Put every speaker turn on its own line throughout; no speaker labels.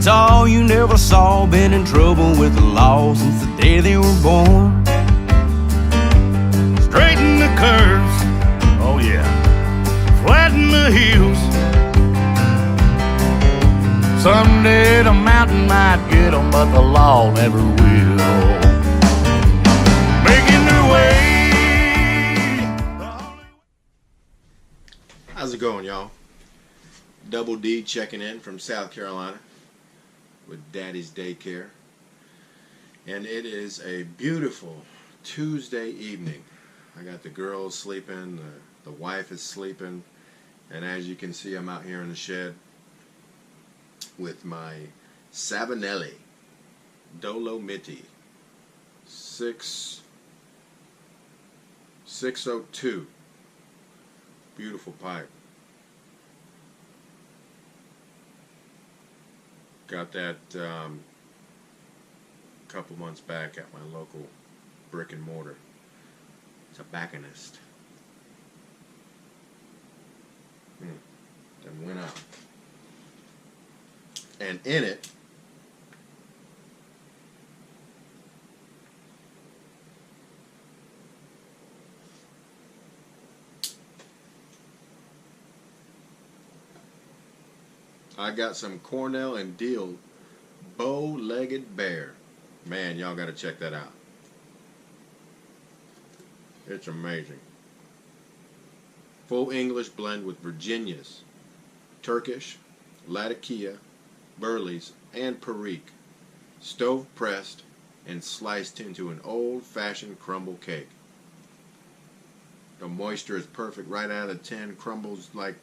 all you never saw, been in trouble with the law since the day they were born. Straighten the curves, oh yeah, flatten the hills. Someday the mountain might get 'em, but the law never will. Making their way.
How's it going, y'all? Double D checking in from South Carolina with Daddy's Daycare. And it is a beautiful Tuesday evening. I got the girls sleeping, the wife is sleeping, and as you can see, I'm out here in the shed with my Savinelli Dolomiti 602. Beautiful pipe. Got that a couple months back at my local brick and mortar tobacconist. Then went out. And in it, I got some Cornell and Deal bow-legged bear. Man, y'all got to check that out. It's amazing. Full English blend with Virginias, Turkish, Latakia, Burleys, and Perique. Stove pressed and sliced into an old-fashioned crumble cake. The moisture is perfect right out of the tin. Crumbles like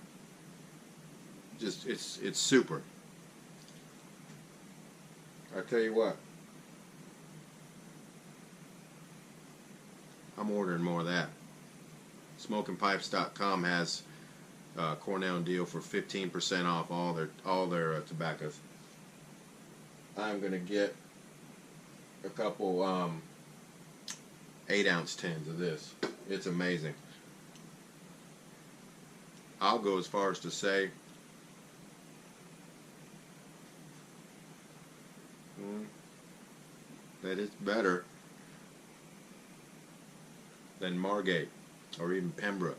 just it's super. I tell you what, I'm ordering more of that. SmokingPipes.com has Cornell and Deal for 15% off all their tobaccos. I'm gonna get a couple 8-ounce tins of this. It's amazing. I'll go as far as to say that it's better than Margate or even Pembroke.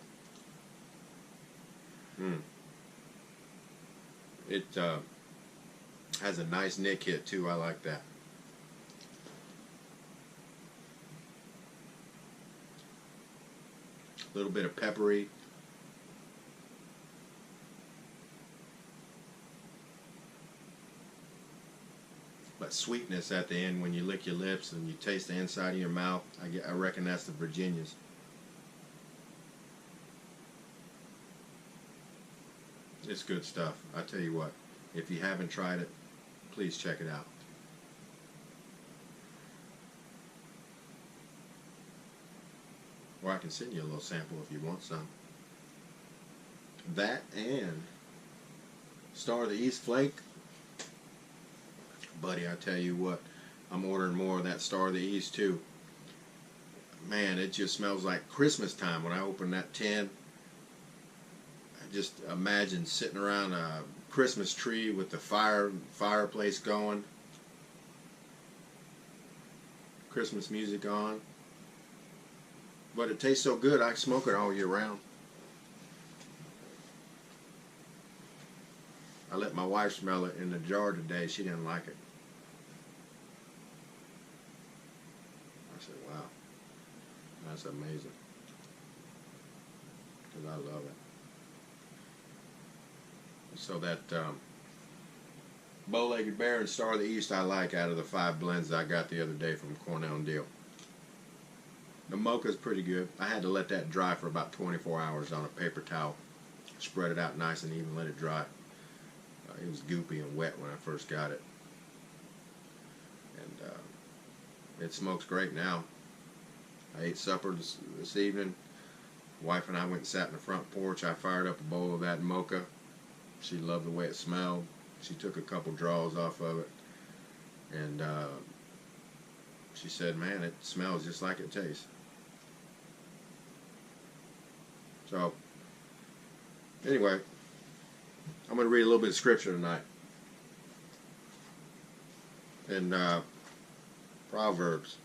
It has a nice nick hit too. I like that. A little bit of peppery. But sweetness at the end when you lick your lips and you taste the inside of your mouth. I reckon that's the Virginias. It's good stuff. I tell you what, if you haven't tried it, please check it out. Or I can send you a little sample if you want some. That and Star of the East Flake. Buddy, I tell you what, I'm ordering more of that Star of the East too. Man, it just smells like Christmas time when I open that tin. I just imagine sitting around a Christmas tree with the fireplace going, Christmas music on. But it tastes so good, I smoke it all year round. I let my wife smell it in the jar today. She didn't like it. I said, wow, that's amazing. Because I love it. So that bow-legged bear and Star of the East I like out of the 5 blends I got the other day from Cornell and Deal. The mocha's pretty good. I had to let that dry for about 24 hours on a paper towel. Spread it out nice and even, let it dry. It was goopy and wet when I first got it. And it smokes great now. I ate supper this evening. Wife and I went and sat in the front porch. I fired up a bowl of that mocha. She loved the way it smelled. She took a couple draws off of it. And she said, man, it smells just like it tastes. So, anyway, I'm going to read a little bit of scripture tonight. in Proverbs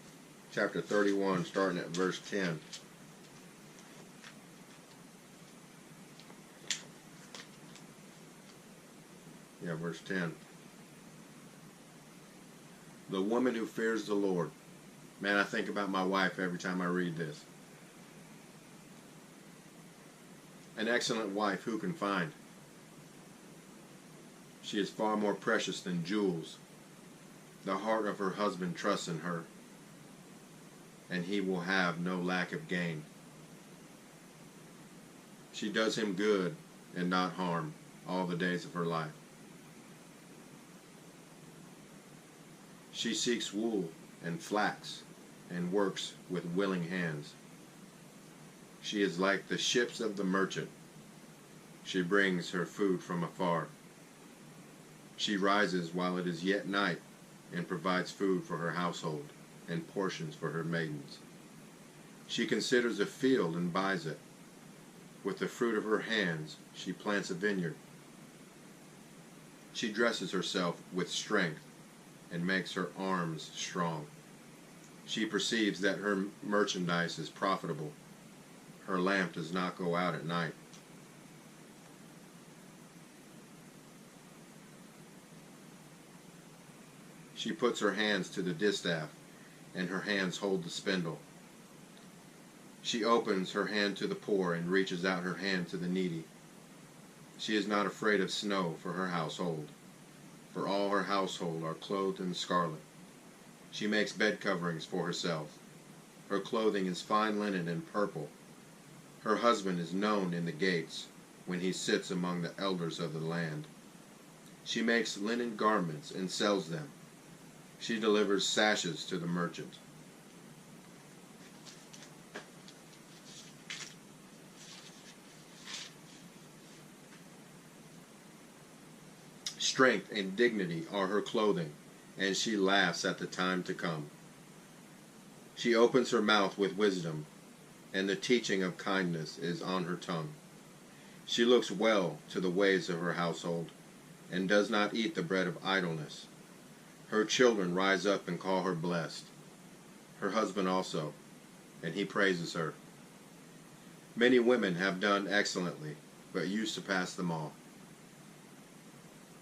chapter 31, starting at verse 10. Yeah, verse 10. The woman who fears the Lord. Man, I think about my wife every time I read this. An excellent wife who can find? She is far more precious than jewels. The heart of her husband trusts in her, and he will have no lack of gain. She does him good and not harm all the days of her life. She seeks wool and flax and works with willing hands. She is like the ships of the merchant. She brings her food from afar. She rises while it is yet night and provides food for her household and portions for her maidens. She considers a field and buys it. With the fruit of her hands she plants a vineyard. She dresses herself with strength and makes her arms strong. She perceives that her merchandise is profitable. Her lamp does not go out at night. She puts her hands to the distaff, and her hands hold the spindle. She opens her hand to the poor and reaches out her hand to the needy. She is not afraid of snow for her household, for all her household are clothed in scarlet. She makes bed coverings for herself. Her clothing is fine linen and purple. Her husband is known in the gates when he sits among the elders of the land. She makes linen garments and sells them. She delivers sashes to the merchant. Strength and dignity are her clothing, and she laughs at the time to come. She opens her mouth with wisdom, and the teaching of kindness is on her tongue. She looks well to the ways of her household, and does not eat the bread of idleness. Her children rise up and call her blessed, her husband also, and he praises her. Many women have done excellently, but you surpass them all.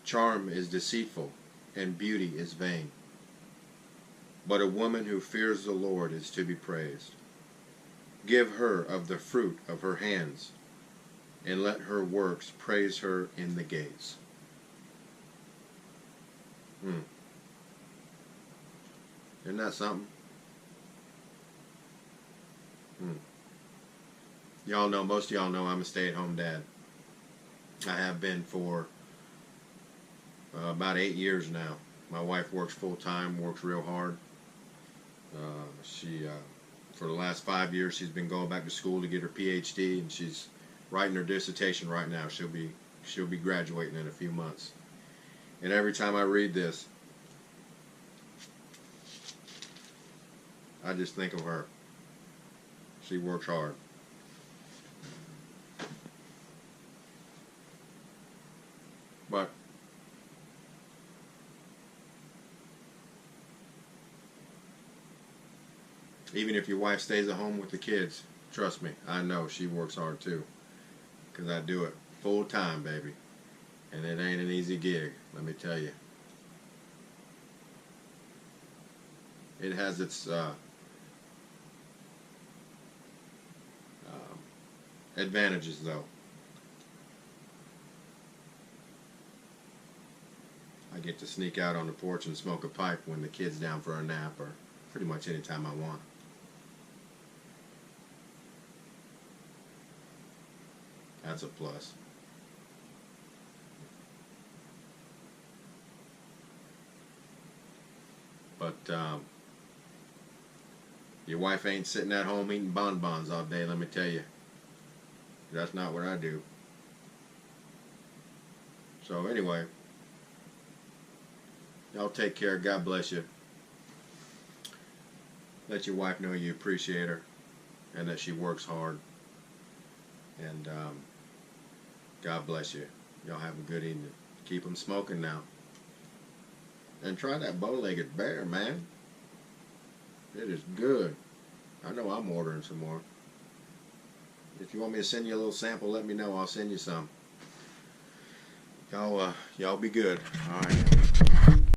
Charm is deceitful, and beauty is vain. But a woman who fears the Lord is to be praised. Give her of the fruit of her hands, and let her works praise her in the gates. Isn't that something? Y'all know, most of y'all know I'm a stay-at-home dad. I have been for about 8 years now. My wife works full-time, works real hard. For the last 5 years, she's been going back to school to get her PhD, and she's writing her dissertation right now. She'll be graduating in a few months. And every time I read this, I just think of her. She works hard. But even if your wife stays at home with the kids, trust me, I know she works hard too. Because I do it full time, baby. And it ain't an easy gig, let me tell you. It has its advantages, though. I get to sneak out on the porch and smoke a pipe when the kid's down for a nap, or pretty much any time I want. That's a plus. But your wife ain't sitting at home eating bonbons all day, let me tell you. That's not what I do. So anyway, y'all take care. God bless you. Let your wife know you appreciate her and that she works hard. And God bless you. Y'all have a good evening. Keep them smoking now. and try that bow-legged bear, man. It is good. I know I'm ordering some more. If you want me to send you a little sample, let me know. I'll send you some. Y'all be good. All right.